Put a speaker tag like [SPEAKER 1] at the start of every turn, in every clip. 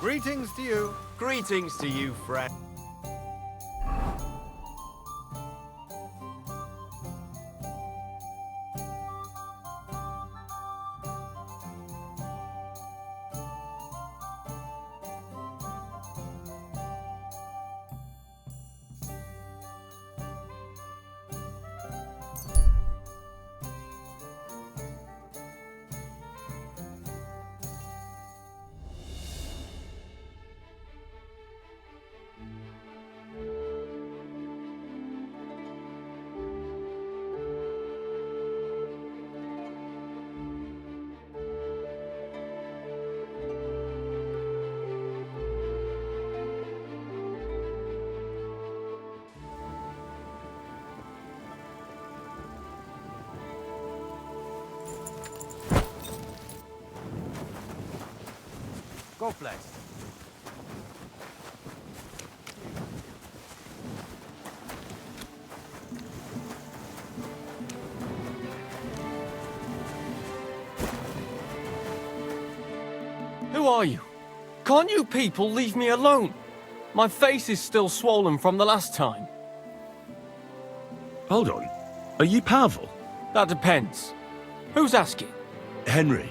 [SPEAKER 1] Greetings to you.
[SPEAKER 2] Greetings to you, friend. God bless.
[SPEAKER 3] Who are you? Can't you people leave me alone? My face is still swollen from the last time.
[SPEAKER 4] Hold on. Are you Pavel?
[SPEAKER 3] That depends. Who's asking?
[SPEAKER 4] Henry,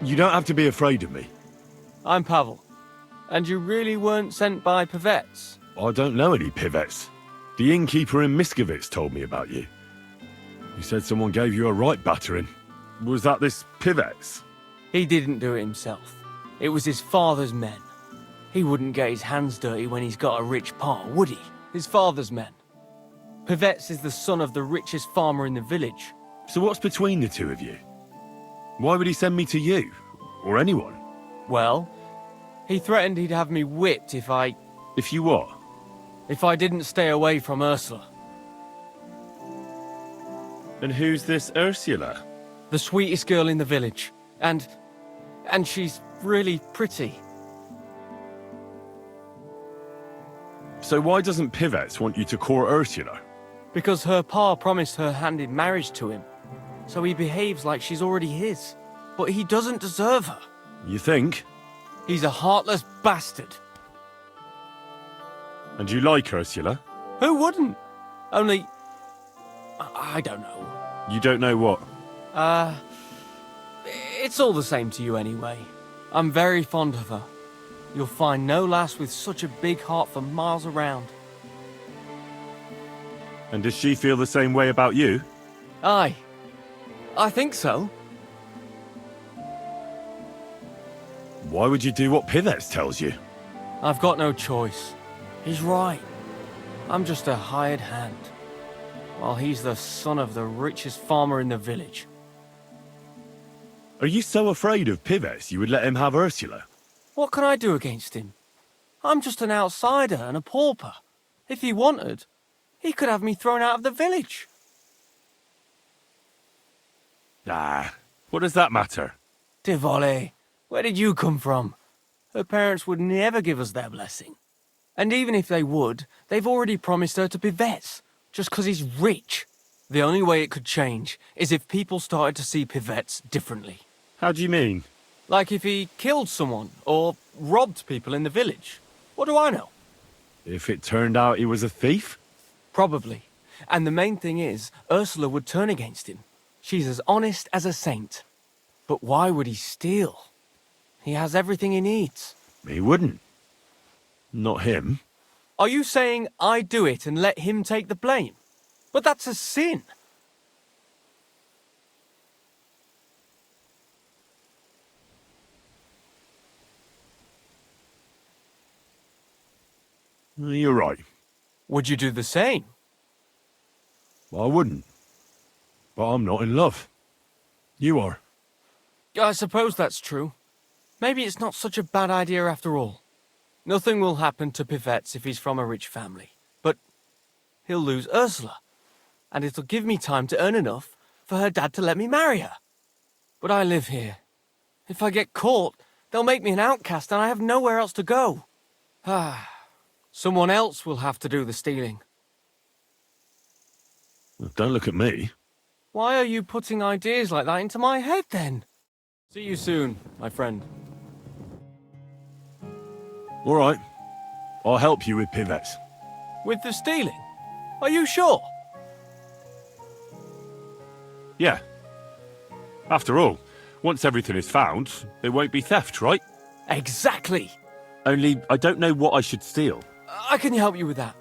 [SPEAKER 4] you don't have to be afraid of me.
[SPEAKER 3] I'm Pavel. And you really weren't sent by Pivets?
[SPEAKER 4] I don't know any Pivets. The innkeeper in Miskovitz told me about you. He said someone gave you a right battering. Was that this Pivets?
[SPEAKER 3] He didn't do it himself. It was his father's men. He wouldn't get his hands dirty when he's got a rich pa, would he? His father's men. Pivets is the son of the richest farmer in the village.
[SPEAKER 4] So what's between the two of you? Why would he send me to you? Or anyone?
[SPEAKER 3] Well, he threatened he'd have me whipped if I
[SPEAKER 4] If you what?
[SPEAKER 3] didn't stay away from Ursula.
[SPEAKER 4] And who's this Ursula?
[SPEAKER 3] The sweetest girl in the village. And she's really pretty.
[SPEAKER 4] So why doesn't Pivets want you to court Ursula?
[SPEAKER 3] Because her pa promised her hand in marriage to him. So he behaves like she's already his. But he doesn't deserve her.
[SPEAKER 4] You think?
[SPEAKER 3] He's a heartless bastard.
[SPEAKER 4] And you like Ursula?
[SPEAKER 3] Who wouldn't? Only... I don't know.
[SPEAKER 4] You don't know what?
[SPEAKER 3] It's all the same to you anyway. I'm very fond of her. You'll find no lass with such a big heart for miles around.
[SPEAKER 4] And does she feel the same way about you?
[SPEAKER 3] Aye. I think so.
[SPEAKER 4] Why would you do what Pivets tells you?
[SPEAKER 3] I've got no choice. He's right. I'm just a hired hand. While he's the son of the richest farmer in the village.
[SPEAKER 4] Are you so afraid of Pivets you would let him have Ursula?
[SPEAKER 3] What can I do against him? I'm just an outsider and a pauper. If he wanted, he could have me thrown out of the village.
[SPEAKER 4] Ah, what does that matter?
[SPEAKER 3] Tivoli, where did you come from? Her parents would never give us their blessing. And even if they would, they've already promised her to Pivets, just 'cause he's rich. The only way it could change is if people started to see Pivets differently.
[SPEAKER 4] How do you mean?
[SPEAKER 3] Like if he killed someone, or robbed people in the village. What do I know?
[SPEAKER 4] If it turned out he was a thief?
[SPEAKER 3] Probably. And the main thing is, Ursula would turn against him. She's as honest as a saint. But why would he steal? He has everything he needs.
[SPEAKER 4] He wouldn't. Not him.
[SPEAKER 3] Are you saying I do it and let him take the blame? But that's a sin.
[SPEAKER 4] You're right.
[SPEAKER 3] Would you do the same?
[SPEAKER 4] I wouldn't. But I'm not in love. You are.
[SPEAKER 3] I suppose that's true. Maybe it's not such a bad idea after all. Nothing will happen to Pivets if he's from a rich family. But he'll lose Ursula. And it'll give me time to earn enough for her dad to let me marry her. But I live here. If I get caught, they'll make me an outcast and I have nowhere else to go. Someone else will have to do the stealing.
[SPEAKER 4] Well, don't look at me.
[SPEAKER 3] Why are you putting ideas like that into my head then? See you soon, my friend.
[SPEAKER 4] All right. I'll help you with pivettes.
[SPEAKER 3] With the stealing? Are you sure?
[SPEAKER 4] Yeah. After all, once everything is found, it won't be theft, right?
[SPEAKER 3] Exactly!
[SPEAKER 4] Only, I don't know what I should steal.
[SPEAKER 3] I can help you with that.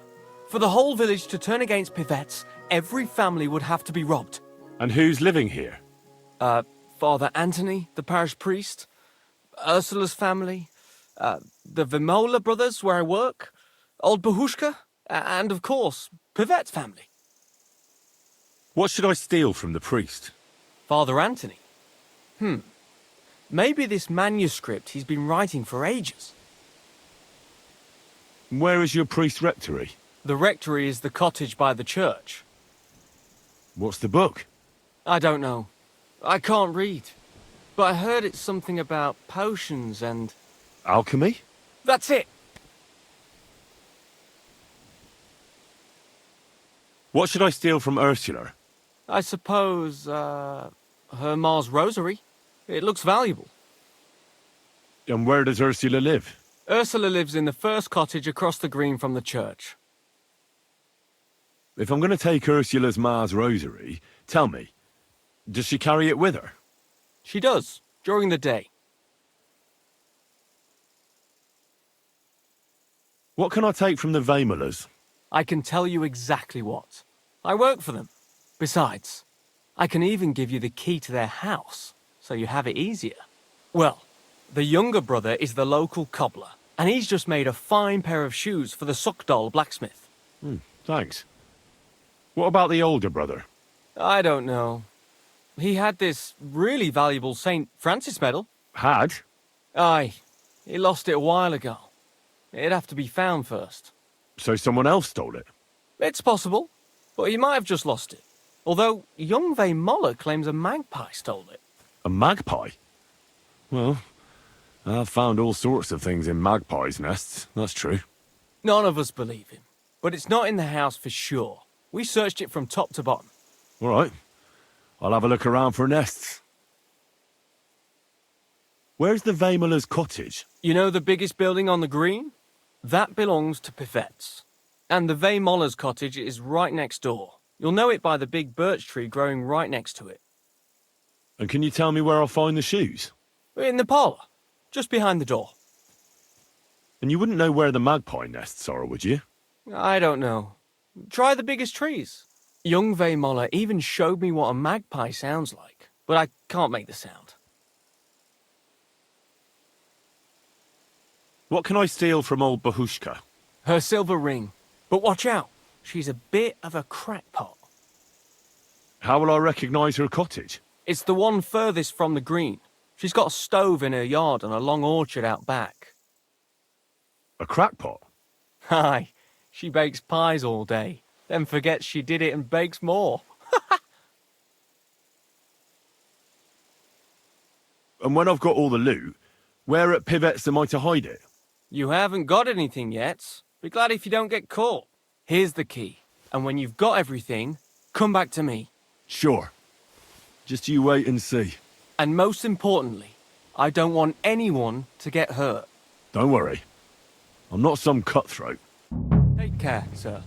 [SPEAKER 3] For the whole village to turn against pivettes, every family would have to be robbed.
[SPEAKER 4] And who's living here?
[SPEAKER 3] Father Anthony, the parish priest, Ursula's family, the Vimola brothers where I work, old Bahushka, and of course, Pivette's family.
[SPEAKER 4] What should I steal from the priest?
[SPEAKER 3] Father Anthony? Maybe this manuscript he's been writing for ages.
[SPEAKER 4] Where is your priest rectory?
[SPEAKER 3] The rectory is the cottage by the church.
[SPEAKER 4] What's the book?
[SPEAKER 3] I don't know. I can't read. But I heard it's something about potions and...
[SPEAKER 4] Alchemy?
[SPEAKER 3] That's it!
[SPEAKER 4] What should I steal from Ursula?
[SPEAKER 3] I suppose, her Ma's rosary. It looks valuable.
[SPEAKER 4] And where does Ursula live?
[SPEAKER 3] Ursula lives in the first cottage across the green from the church.
[SPEAKER 4] If I'm going to take Ursula's Ma's rosary, tell me, does she carry it with her?
[SPEAKER 3] She does, during the day.
[SPEAKER 4] What can I take from the Vamolas?
[SPEAKER 3] I can tell you exactly what. I work for them. Besides, I can even give you the key to their house, so you have it easier. Well, the younger brother is the local cobbler, and he's just made a fine pair of shoes for the Suckdoll blacksmith.
[SPEAKER 4] Thanks. What about the older brother?
[SPEAKER 3] I don't know. He had this really valuable St. Francis medal.
[SPEAKER 4] Had?
[SPEAKER 3] Aye, he lost it a while ago. It'd have to be found first.
[SPEAKER 4] So someone else stole it?
[SPEAKER 3] It's possible, but he might have just lost it. Although, young Vay Moller claims a magpie stole it.
[SPEAKER 4] A magpie? Well, I've found all sorts of things in magpies' nests, that's true.
[SPEAKER 3] None of us believe him, but it's not in the house for sure. We searched it from top to bottom.
[SPEAKER 4] All right. I'll have a look around for nests. Where's the Vamola's cottage?
[SPEAKER 3] You know the biggest building on the green? That belongs to Pivette's. And the Vay Moller's cottage is right next door. You'll know it by the big birch tree growing right next to it.
[SPEAKER 4] And can you tell me where I'll find the shoes?
[SPEAKER 3] In the parlour, just behind the door.
[SPEAKER 4] And you wouldn't know where the magpie nests are, would you?
[SPEAKER 3] I don't know. Try the biggest trees. Young Vay Moller even showed me what a magpie sounds like, but I can't make the sound.
[SPEAKER 4] What can I steal from old Bahushka?
[SPEAKER 3] Her silver ring. But watch out, she's a bit of a crackpot.
[SPEAKER 4] How will I recognise her cottage?
[SPEAKER 3] It's the one furthest from the green. She's got a stove in her yard and a long orchard out back.
[SPEAKER 4] A crackpot?
[SPEAKER 3] Aye, she bakes pies all day, then forgets she did it and bakes more.
[SPEAKER 4] And when I've got all the loot, where at Pivette's am I to hide it?
[SPEAKER 3] You haven't got anything yet. Be glad if you don't get caught. Here's the key, and when you've got everything, come back to me.
[SPEAKER 4] Sure. Just you wait and see.
[SPEAKER 3] And most importantly, I don't want anyone to get hurt.
[SPEAKER 4] Don't worry. I'm not some cutthroat.
[SPEAKER 3] Take care, sir.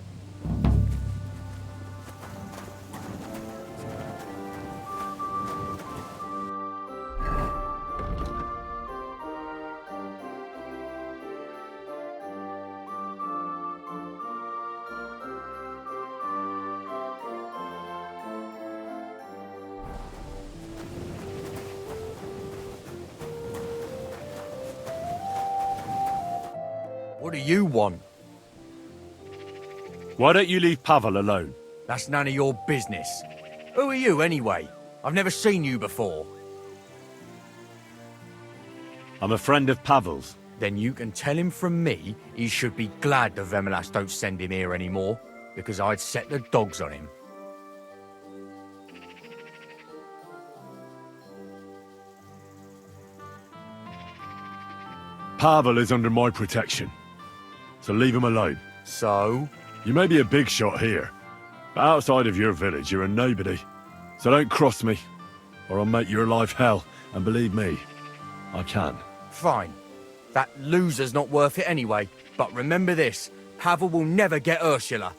[SPEAKER 2] What do you want?
[SPEAKER 4] Why don't you leave Pavel alone?
[SPEAKER 2] That's none of your business. Who are you, anyway? I've never seen you before.
[SPEAKER 4] I'm a friend of Pavel's.
[SPEAKER 2] Then you can tell him from me he should be glad the Vemelas don't send him here anymore, because I'd set the dogs on him.
[SPEAKER 4] Pavel is under my protection, so leave him alone.
[SPEAKER 2] So?
[SPEAKER 4] You may be a big shot here, but outside of your village you're a nobody. So don't cross me, or I'll make your life hell, and believe me, I can.
[SPEAKER 2] Fine. That loser's not worth it anyway. But remember this, Pavel will never get Ursula.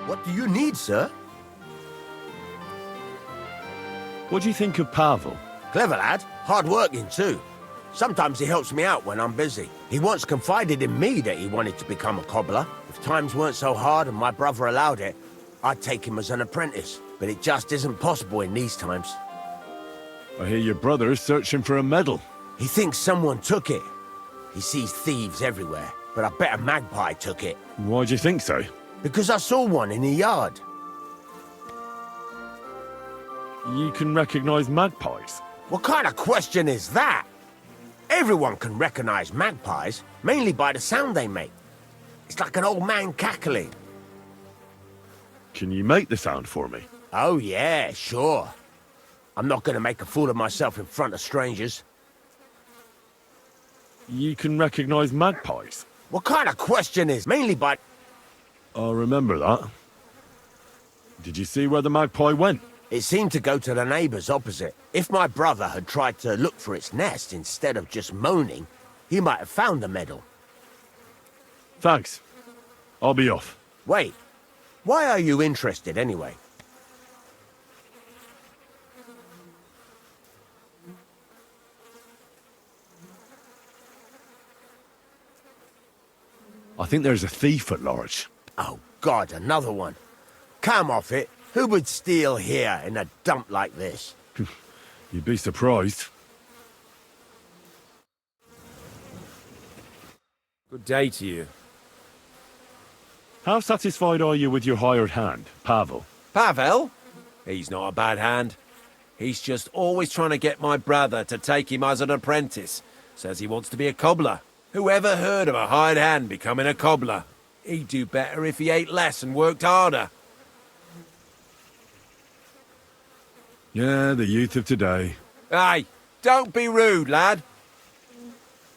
[SPEAKER 1] What do you need, sir?
[SPEAKER 4] What do you think of Pavel?
[SPEAKER 1] Clever lad. Hard-working, too. Sometimes he helps me out when I'm busy. He once confided in me that he wanted to become a cobbler. If times weren't so hard and my brother allowed it, I'd take him as an apprentice. But it just isn't possible in these times.
[SPEAKER 4] I hear your brother is searching for a medal.
[SPEAKER 1] He thinks someone took it. He sees thieves everywhere, but I bet a magpie took it.
[SPEAKER 4] Why do you think so?
[SPEAKER 1] Because I saw one in the yard.
[SPEAKER 4] You can recognize magpies.
[SPEAKER 1] What kind of question is that? Everyone can recognize magpies, mainly by the sound they make. It's like an old man cackling.
[SPEAKER 4] Can you make the sound for me?
[SPEAKER 1] Oh yeah, sure. I'm not gonna make a fool of myself in front of strangers.
[SPEAKER 4] You can recognize magpies.
[SPEAKER 1] What kind of question is mainly by...
[SPEAKER 4] I'll remember that. Did you see where the magpie went?
[SPEAKER 1] It seemed to go to the neighbor's opposite. If my brother had tried to look for its nest instead of just moaning, he might have found the medal.
[SPEAKER 4] Thanks. I'll be off.
[SPEAKER 1] Wait, why are you interested anyway?
[SPEAKER 4] I think there's a thief at large.
[SPEAKER 1] Oh God, another one. Come off it. Who would steal here in a dump like this?
[SPEAKER 4] You'd be surprised.
[SPEAKER 5] Good day to you.
[SPEAKER 4] How satisfied are you with your hired hand, Pavel?
[SPEAKER 5] Pavel? He's not a bad hand. He's just always trying to get my brother to take him as an apprentice. Says he wants to be a cobbler. Who ever heard of a hired hand becoming a cobbler? He'd do better if he ate less and worked harder.
[SPEAKER 4] Yeah, the youth of today.
[SPEAKER 5] Hey, don't be rude, lad.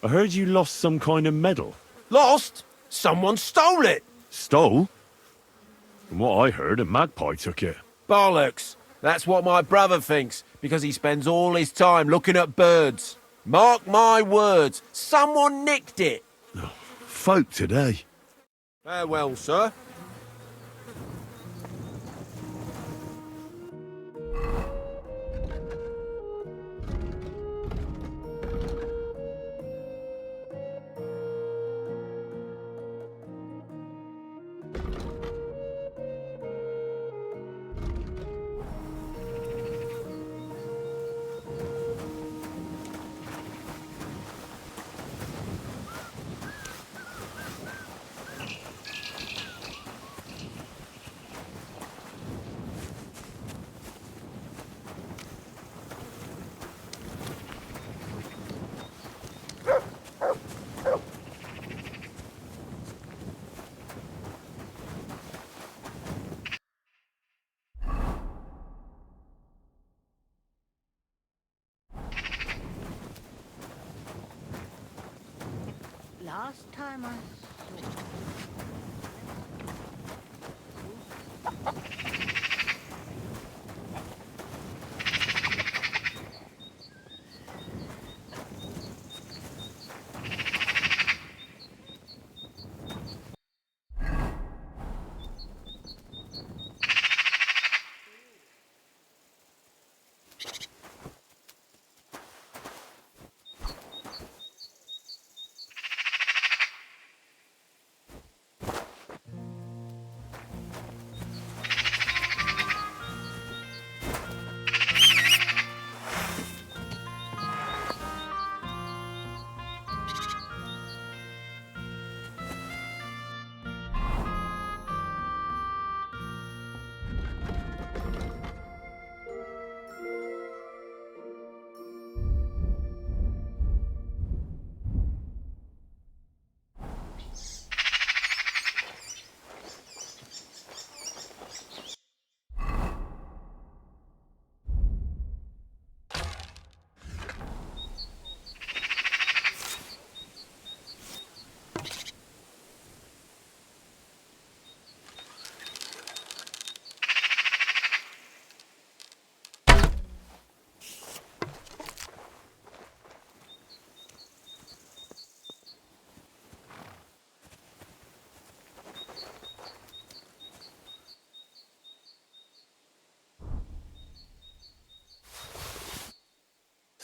[SPEAKER 4] I heard you lost some kind of medal.
[SPEAKER 5] Lost? Someone stole it.
[SPEAKER 4] Stole? From what I heard, a magpie took it.
[SPEAKER 5] Bollocks. That's what my brother thinks, because he spends all his time looking at birds. Mark my words, someone nicked it.
[SPEAKER 4] Folk today.
[SPEAKER 5] Farewell, sir.
[SPEAKER 6] Last time I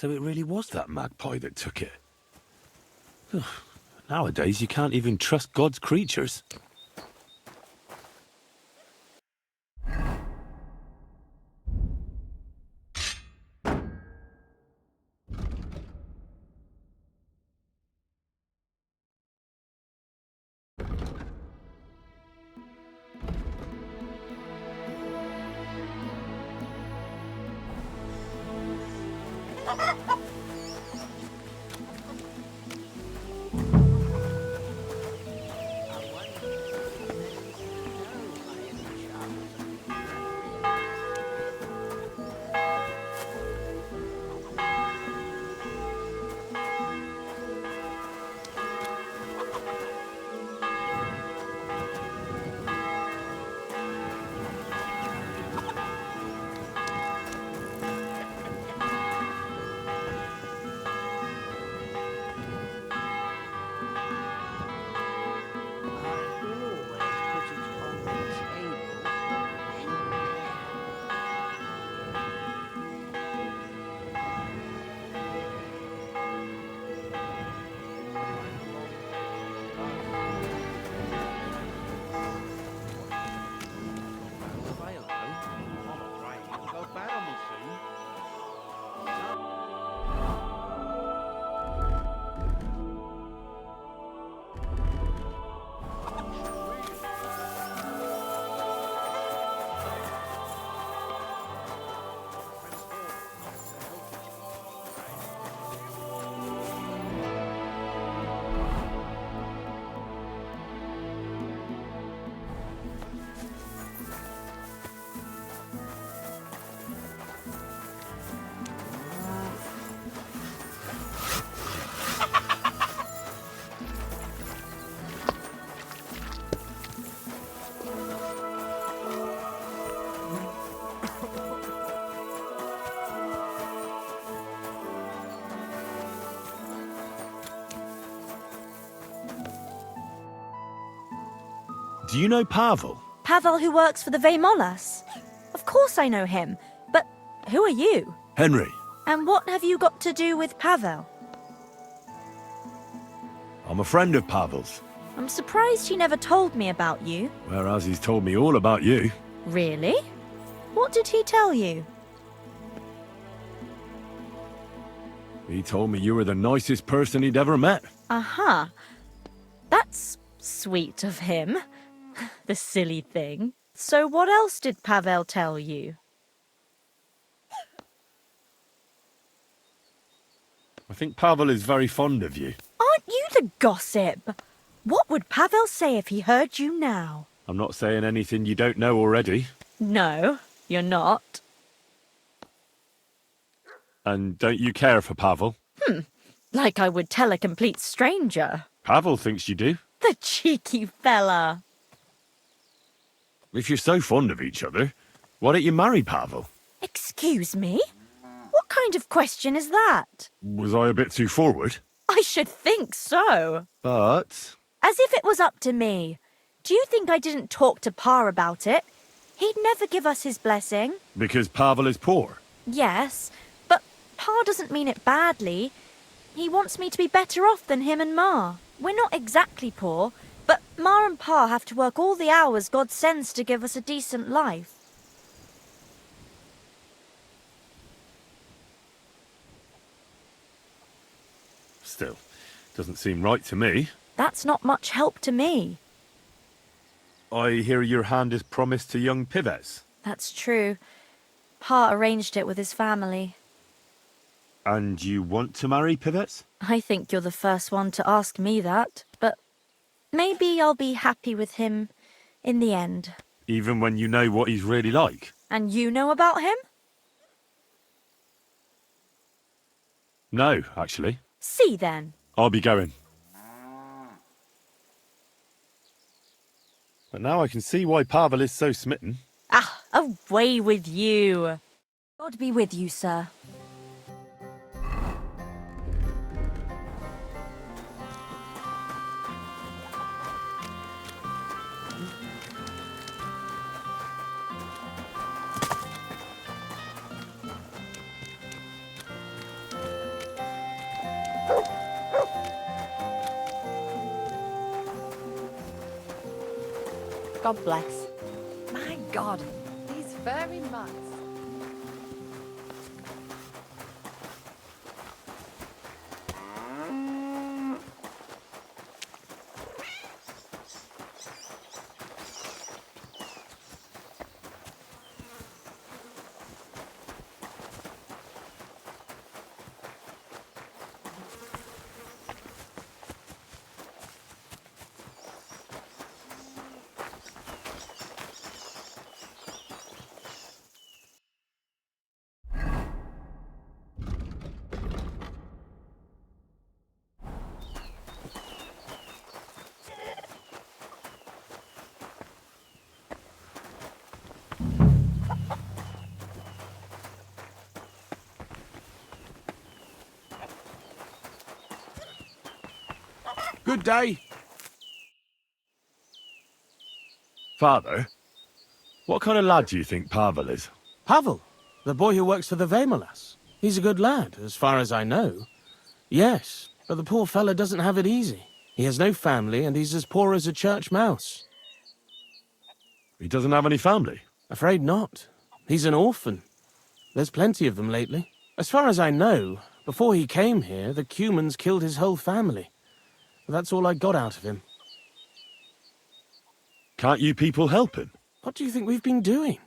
[SPEAKER 4] So it really was that magpie that took it. Nowadays, you can't even trust God's creatures. Do you know Pavel?
[SPEAKER 6] Pavel who works for the Vemolas? Of course I know him, but who are you?
[SPEAKER 4] Henry.
[SPEAKER 6] And what have you got to do with Pavel?
[SPEAKER 4] I'm a friend of Pavel's,
[SPEAKER 6] I'm surprised he never told me about you.
[SPEAKER 4] whereas he's told me all about you.
[SPEAKER 6] Really? What did he tell you?
[SPEAKER 4] He told me you were the nicest person he'd ever met.
[SPEAKER 6] Uh-huh. That's sweet of him. The silly thing. So what else did Pavel tell you?
[SPEAKER 4] I think Pavel is very fond of you.
[SPEAKER 6] Aren't you the gossip? What would Pavel say if he heard you now?
[SPEAKER 4] I'm not saying anything you don't know already.
[SPEAKER 6] No, you're not.
[SPEAKER 4] And don't you care for Pavel?
[SPEAKER 6] Like I would tell a complete stranger.
[SPEAKER 4] Pavel thinks you do.
[SPEAKER 6] The cheeky fella.
[SPEAKER 4] If you're so fond of each other, why don't you marry Pavel?
[SPEAKER 6] Excuse me? What kind of question is that?
[SPEAKER 4] Was I a bit too forward?
[SPEAKER 6] I should think so.
[SPEAKER 4] But...
[SPEAKER 6] As if it was up to me. Do you think I didn't talk to Pa about it? He'd never give us his blessing.
[SPEAKER 4] Because Pavel is poor.
[SPEAKER 6] Yes, but Pa doesn't mean it badly. He wants me to be better off than him and Ma. We're not exactly poor, but Ma and Pa have to work all the hours God sends to give us a decent life.
[SPEAKER 4] Still, doesn't seem right to me.
[SPEAKER 6] That's not much help to me.
[SPEAKER 4] I hear your hand is promised to young Pivets.
[SPEAKER 6] That's true. Pa arranged it with his family.
[SPEAKER 4] And you want to marry Pivets?
[SPEAKER 6] I think you're the first one to ask me that, but maybe I'll be happy with him in the end.
[SPEAKER 4] Even when you know what he's really like?
[SPEAKER 6] And you know about him?
[SPEAKER 4] No, actually.
[SPEAKER 6] See then.
[SPEAKER 4] I'll be going. But now I can see why Pavel is so smitten.
[SPEAKER 6] Ah, away with you. God be with you, sir.
[SPEAKER 7] God bless. My God, these furry mutts.
[SPEAKER 1] Good day.
[SPEAKER 4] Father, what kind of lad do you think Pavel is?
[SPEAKER 8] Pavel, the boy who works for the Vemolas. He's a good lad, as far as I know. Yes, but the poor fella doesn't have it easy. He has no family, and he's as poor as a church mouse.
[SPEAKER 4] He doesn't have any family?
[SPEAKER 8] Afraid not. He's an orphan. There's plenty of them lately. As far as I know, before he came here, the Cumans killed his whole family. That's all I got out of him.
[SPEAKER 4] Can't you people help him?
[SPEAKER 8] What do you think we've been doing?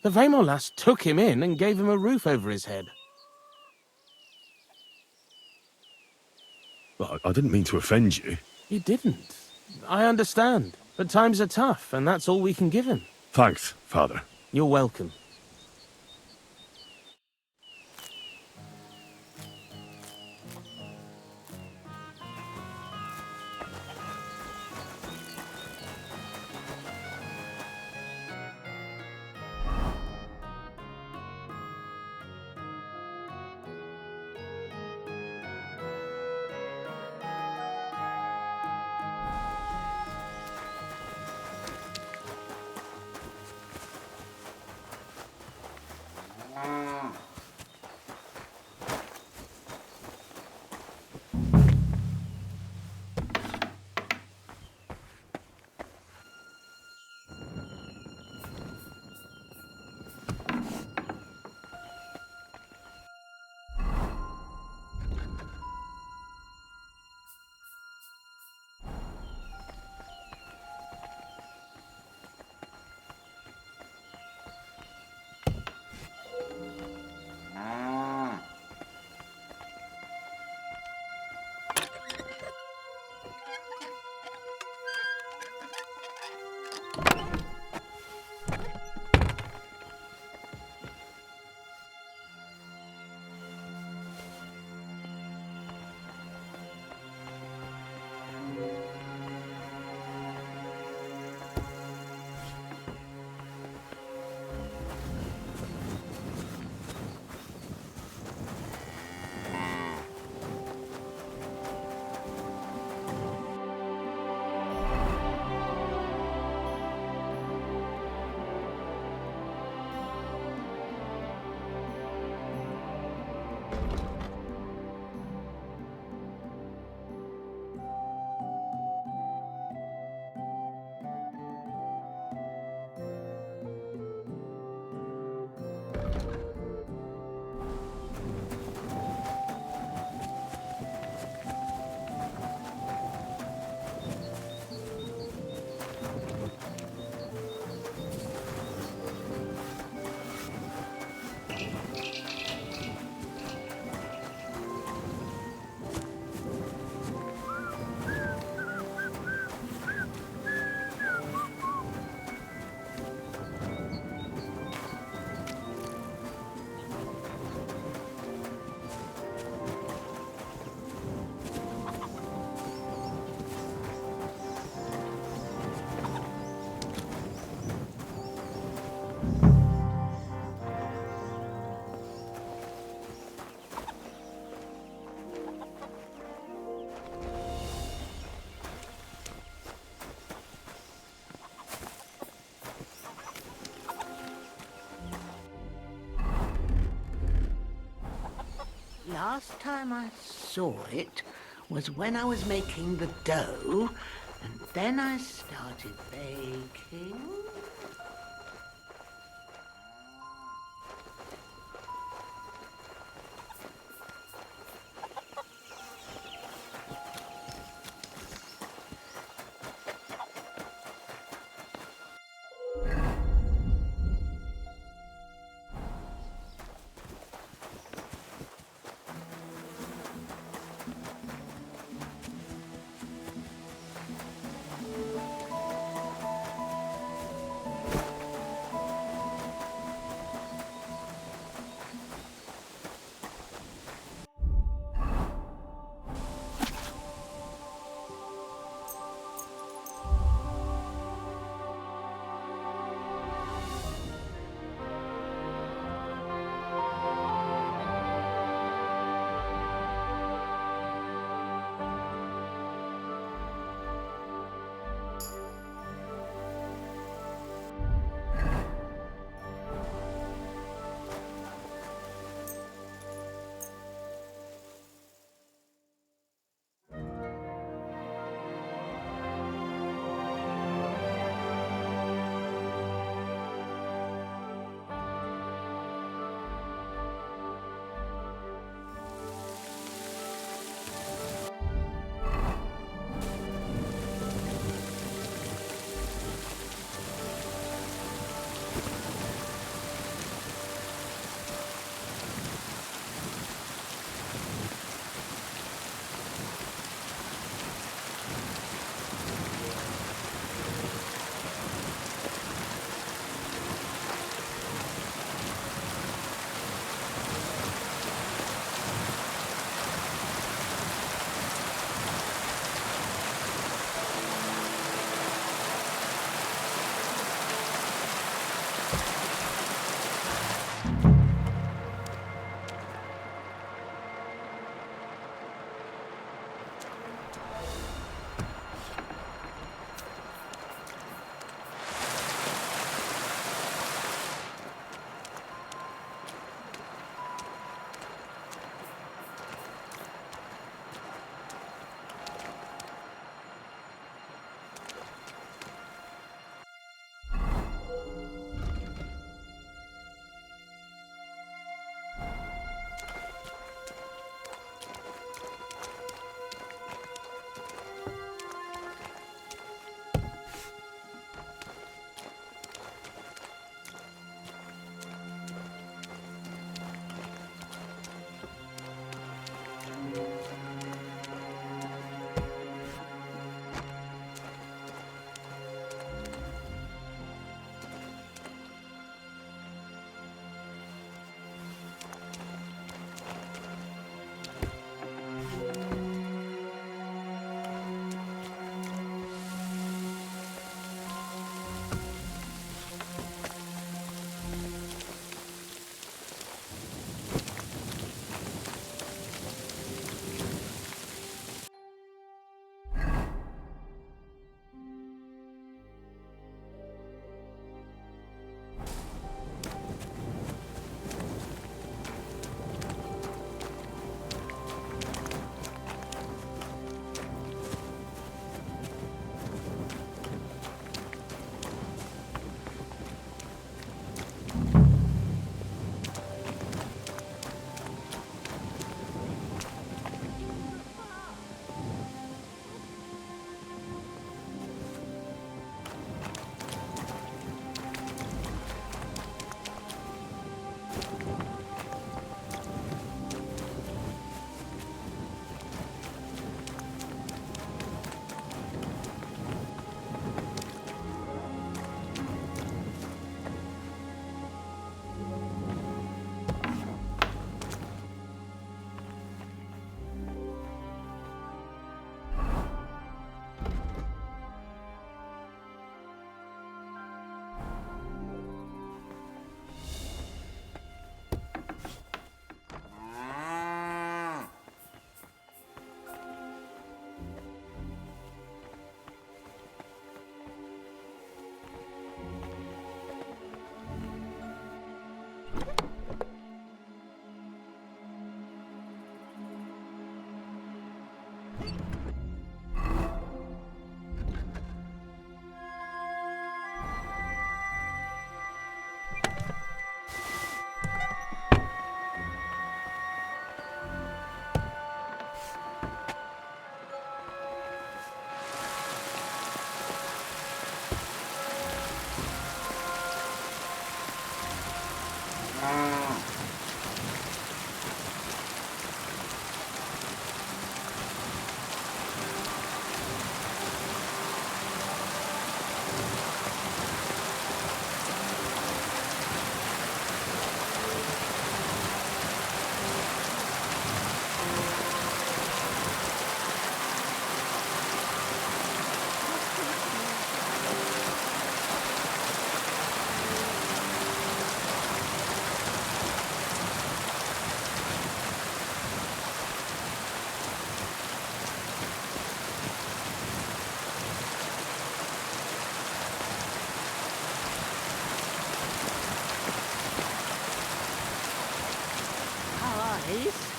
[SPEAKER 8] The Vemolas took him in and gave him a roof over his head.
[SPEAKER 4] Well, I didn't mean to offend you.
[SPEAKER 8] He didn't. I understand. But times are tough, and that's all we can give him.
[SPEAKER 4] Thanks, Father.
[SPEAKER 8] You're welcome.
[SPEAKER 9] Last time I saw it was when I was making the dough, And then I started baking. Yes?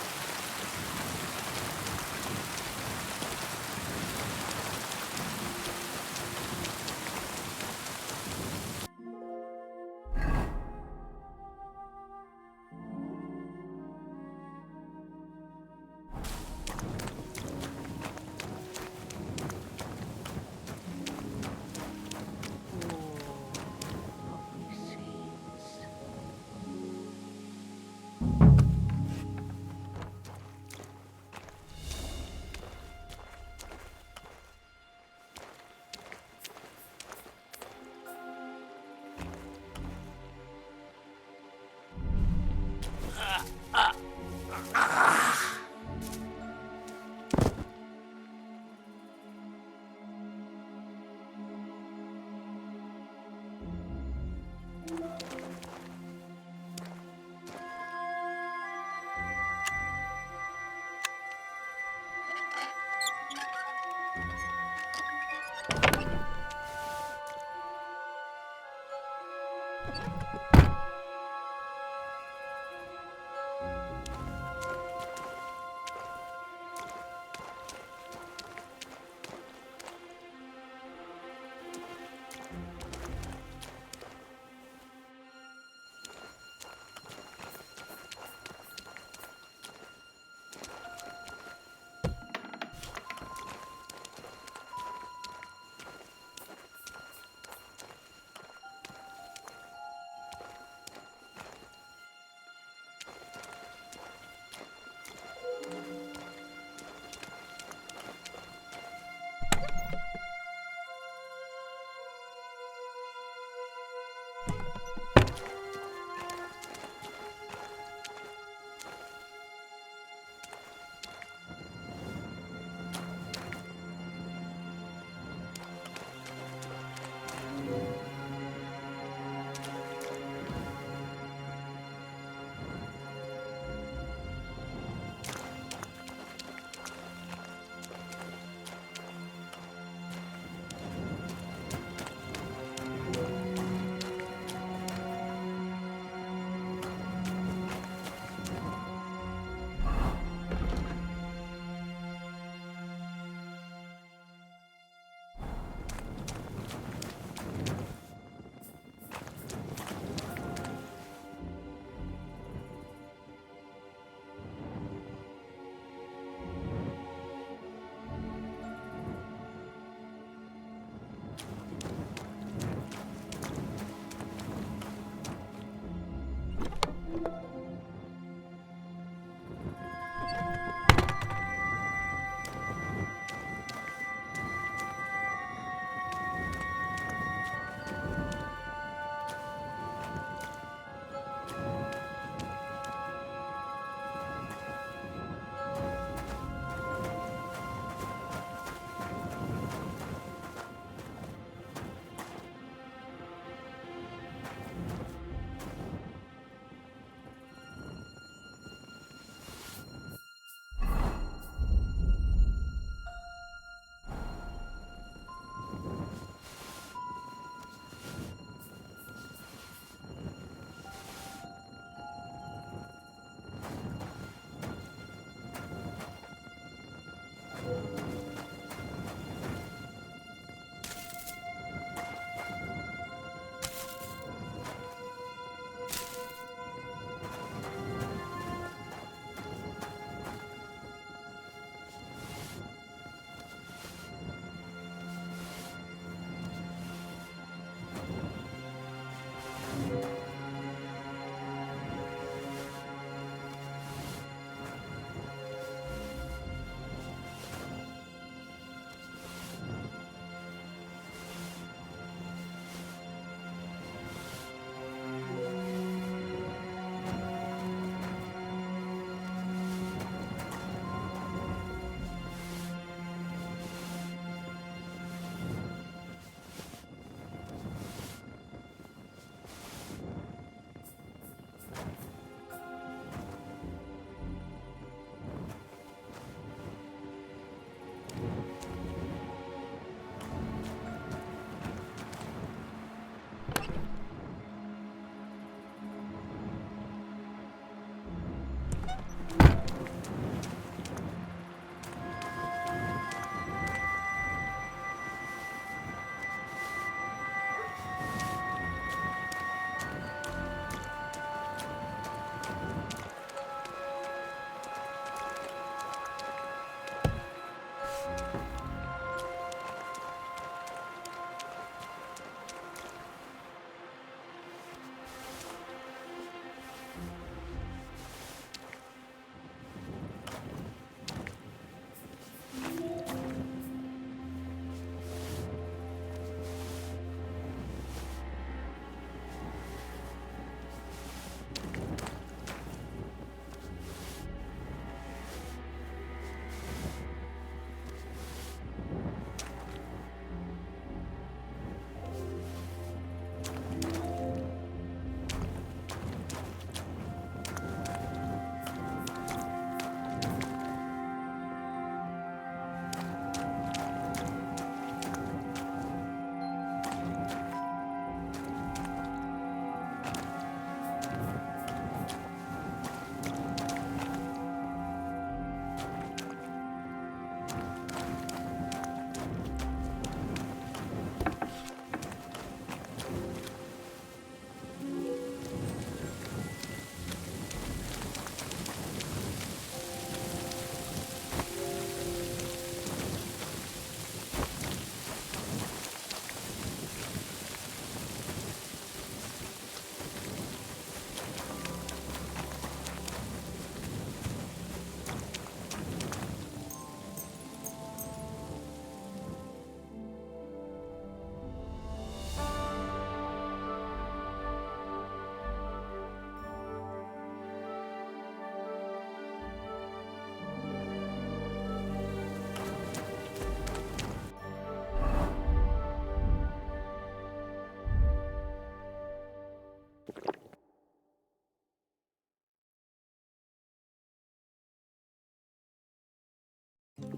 [SPEAKER 9] Lovely scenes.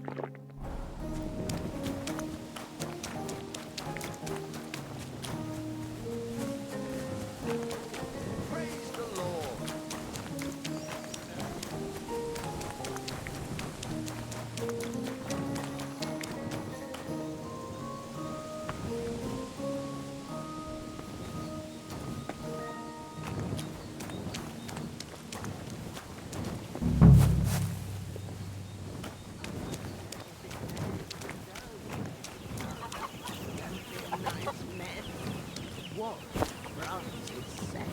[SPEAKER 1] Praise the Lord.
[SPEAKER 9] Nice mess. What Francis say?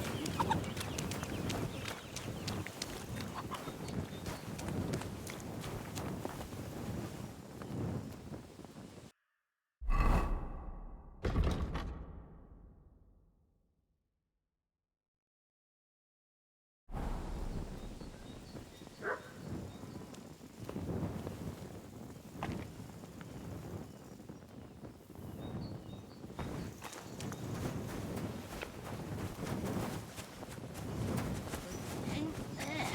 [SPEAKER 9] Ain't there?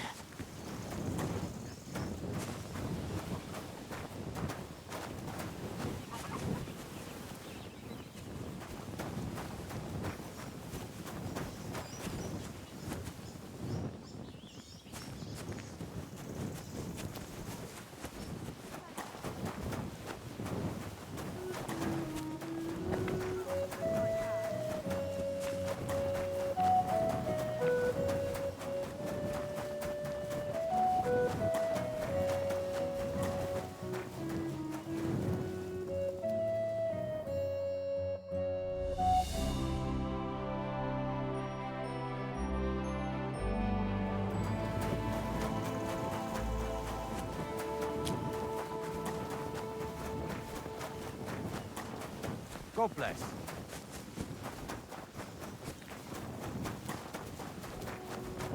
[SPEAKER 2] God bless.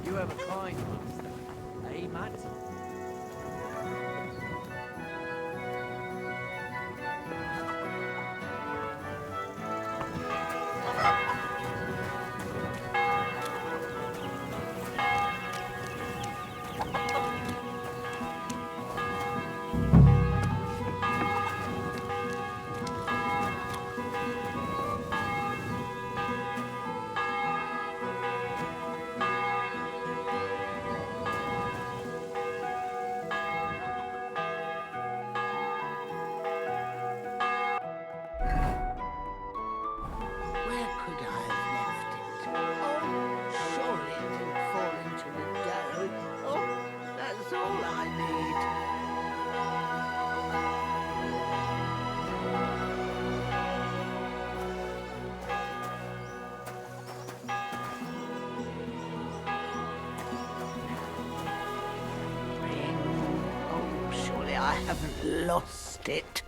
[SPEAKER 2] You have a kind master, eh, Matt?
[SPEAKER 9] Where could I have left it? Oh, surely it didn't fall into the dough. Oh, that's all I need. Ring. Oh, surely I haven't lost it.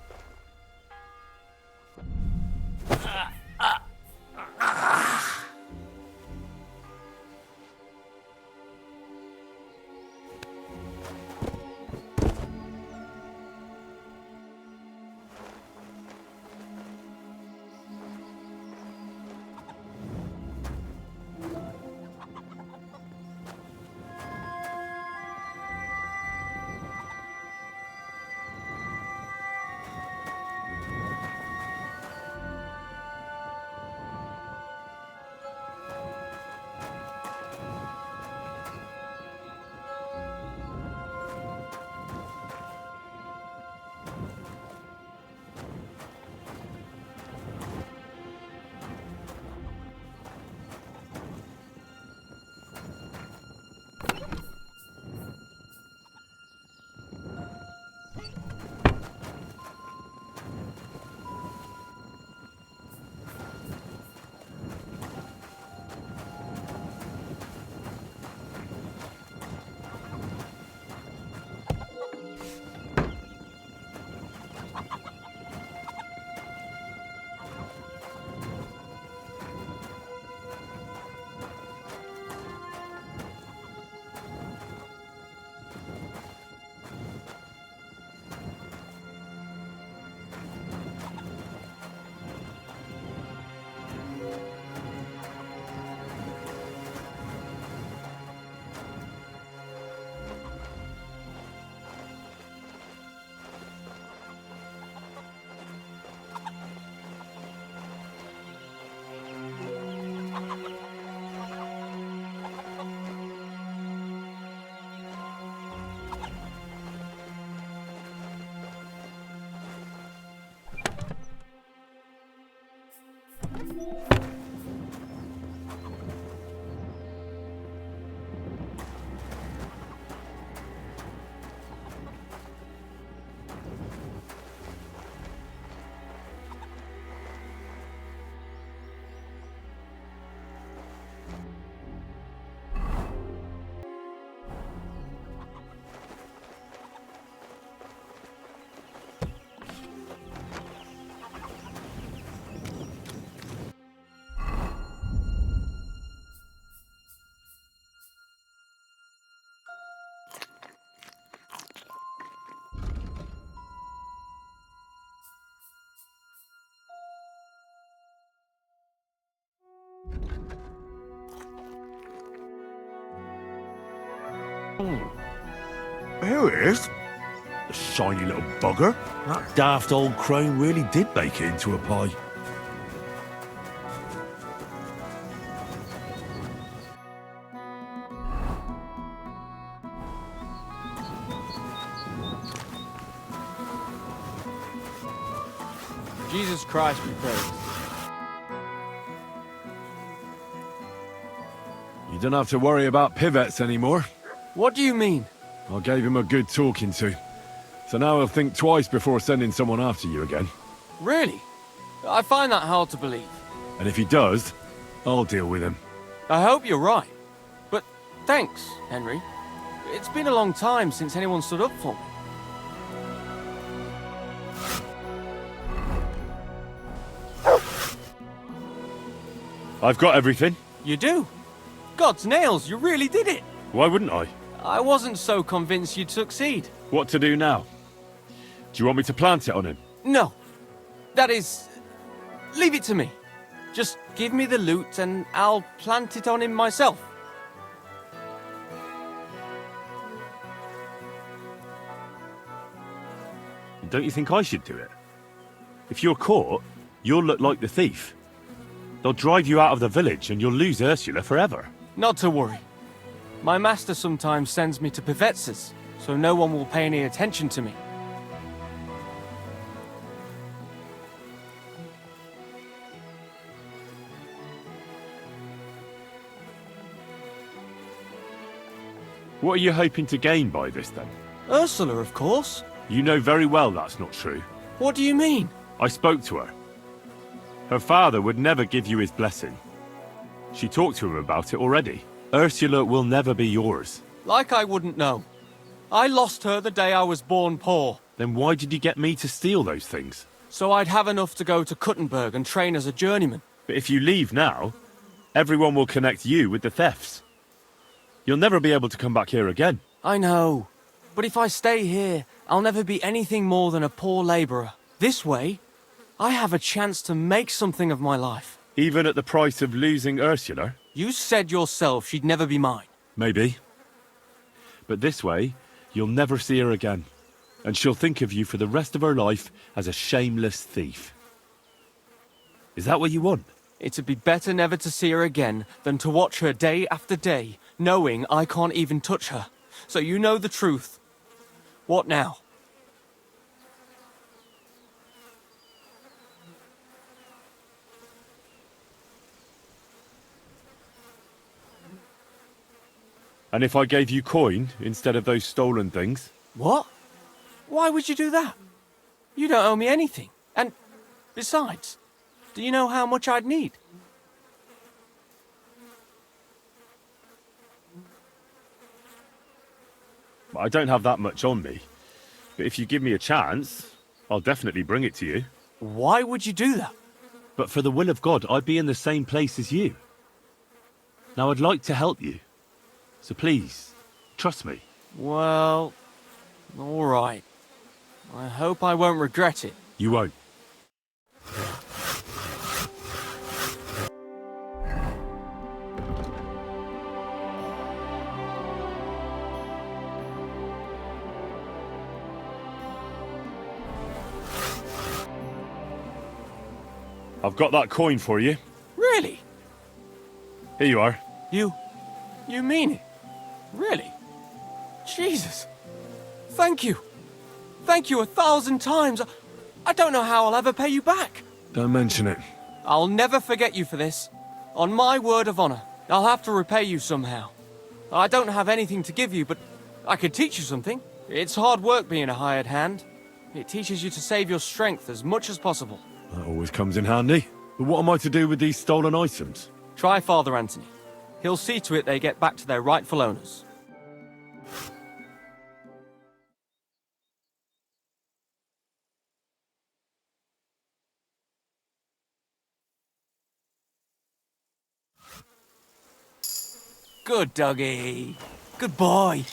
[SPEAKER 4] Here it is. The shiny little bugger. That daft old crone really did make it into a pie.
[SPEAKER 3] Jesus Christ be praised.
[SPEAKER 4] You don't have to worry about pivettes anymore.
[SPEAKER 3] What do you mean?
[SPEAKER 4] I gave him a good talking to. So now he'll think twice before sending someone after you again.
[SPEAKER 3] Really? I find that hard to believe.
[SPEAKER 4] And if he does, I'll deal with him.
[SPEAKER 3] I hope you're right. But thanks, Henry. It's been a long time since anyone stood up for me.
[SPEAKER 4] I've got everything.
[SPEAKER 3] You do? God's nails, you really did it!
[SPEAKER 4] Why wouldn't I?
[SPEAKER 3] I wasn't so convinced you'd succeed.
[SPEAKER 4] What to do now? Do you want me to plant it on him?
[SPEAKER 3] No. That is... leave it to me. Just give me the loot and I'll plant it on him myself.
[SPEAKER 4] Don't you think I should do it? If you're caught, you'll look like the thief. They'll drive you out of the village and you'll lose Ursula forever.
[SPEAKER 3] Not to worry. My master sometimes sends me to Pivetz's, so no one will pay any attention to me.
[SPEAKER 4] What are you hoping to gain by this then?
[SPEAKER 3] Ursula, of course.
[SPEAKER 4] You know very well that's not true.
[SPEAKER 3] What do you mean?
[SPEAKER 4] I spoke to her. Her father would never give you his blessing. She talked to him about it already. Ursula will never be yours.
[SPEAKER 3] Like I wouldn't know. I lost her the day I was born poor.
[SPEAKER 4] Then why did you get me to steal those things?
[SPEAKER 3] So I'd have enough to go to Kuttenberg and train as a journeyman.
[SPEAKER 4] But if you leave now, everyone will connect you with the thefts. You'll never be able to come back here again.
[SPEAKER 3] I know. But if I stay here, I'll never be anything more than a poor labourer. This way, I have a chance to make something of my life.
[SPEAKER 4] Even at the price of losing Ursula?
[SPEAKER 3] You said yourself she'd never be mine.
[SPEAKER 4] Maybe. But this way, you'll never see her again. And she'll think of you for the rest of her life as a shameless thief. Is that what you want?
[SPEAKER 3] It'd be better never to see her again than to watch her day after day, knowing I can't even touch her. So you know the truth. What now?
[SPEAKER 4] And if I gave you coin instead of those stolen things?
[SPEAKER 3] What? Why would you do that? You don't owe me anything. And besides, do you know how much I'd need?
[SPEAKER 4] I don't have that much on me. But if you give me a chance, I'll definitely bring it to you.
[SPEAKER 3] Why would you do that?
[SPEAKER 4] But for the will of God, I'd be in the same place as you. Now, I'd like to help you. So please, trust me.
[SPEAKER 3] Well, all right. I hope I won't regret it.
[SPEAKER 4] You won't. I've got that coin for you.
[SPEAKER 3] Really?
[SPEAKER 4] Here you are.
[SPEAKER 3] You mean it? Really? Jesus. Thank you. Thank you 1,000 times. I don't know how I'll ever pay you back.
[SPEAKER 4] Don't mention it.
[SPEAKER 3] I'll never forget you for this. On my word of honor, I'll have to repay you somehow. I don't have anything to give you, but I could teach you something. It's hard work being a hired hand. It teaches you to save your strength as much as possible.
[SPEAKER 4] That always comes in handy. But what am I to do with these stolen items?
[SPEAKER 3] Try Father Anthony. He'll see to it they get back to their rightful owners. Good doggy. Good boy.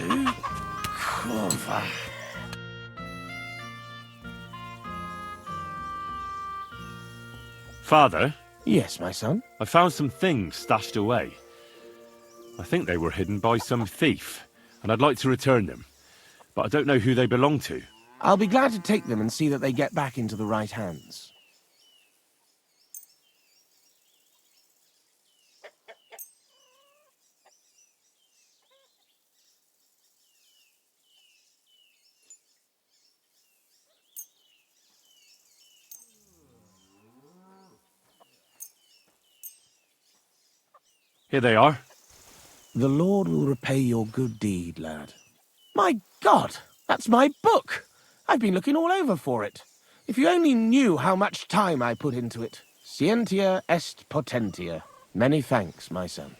[SPEAKER 8] cover.
[SPEAKER 4] Father,
[SPEAKER 8] Yes, my son?
[SPEAKER 4] I found some things stashed away. I think they were hidden by some thief, and I'd like to return them. But I don't know who they belong to.
[SPEAKER 8] I'll be glad to take them and see that they get back into the right hands.
[SPEAKER 4] Here they are.
[SPEAKER 8] The Lord will repay your good deed, lad. My God, that's my book! I've been looking all over for it. If you only knew how much time I put into it. Scientia est potentia. Many thanks, my son.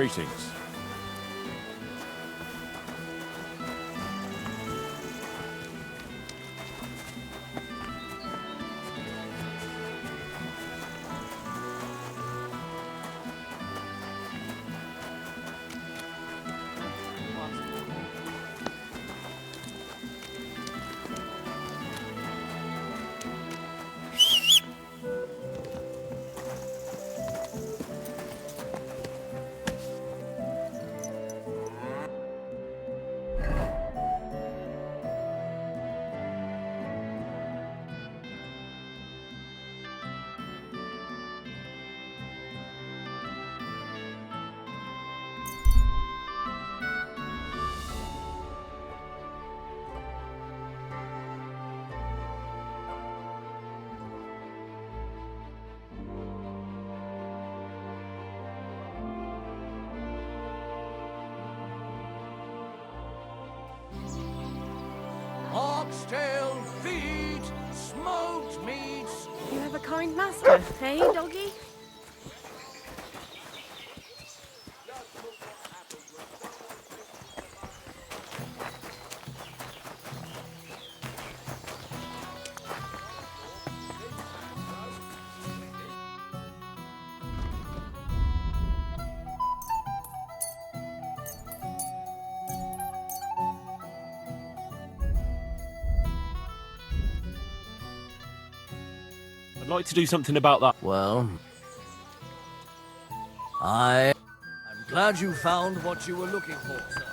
[SPEAKER 5] Greetings.
[SPEAKER 9] Oxtail, feet, smoked meats.
[SPEAKER 7] You have a kind master, hey, doggy?
[SPEAKER 4] I'd like to do something about that.
[SPEAKER 10] Well, I'm glad you found what you were looking for, sir.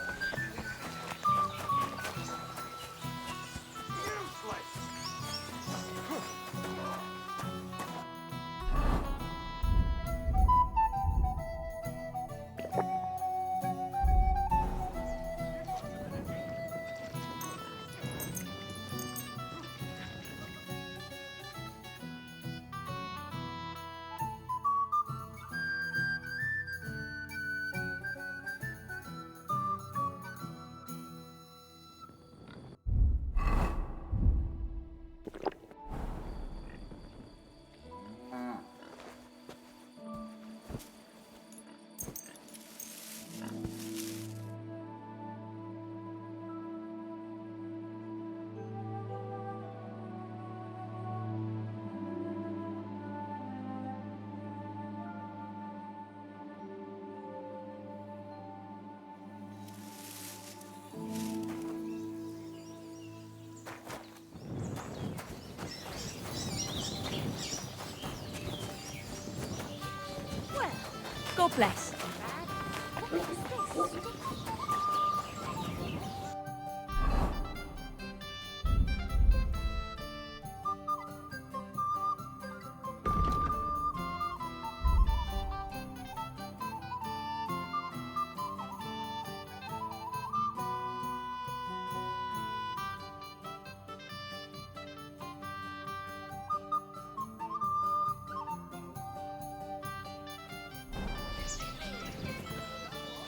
[SPEAKER 6] God bless.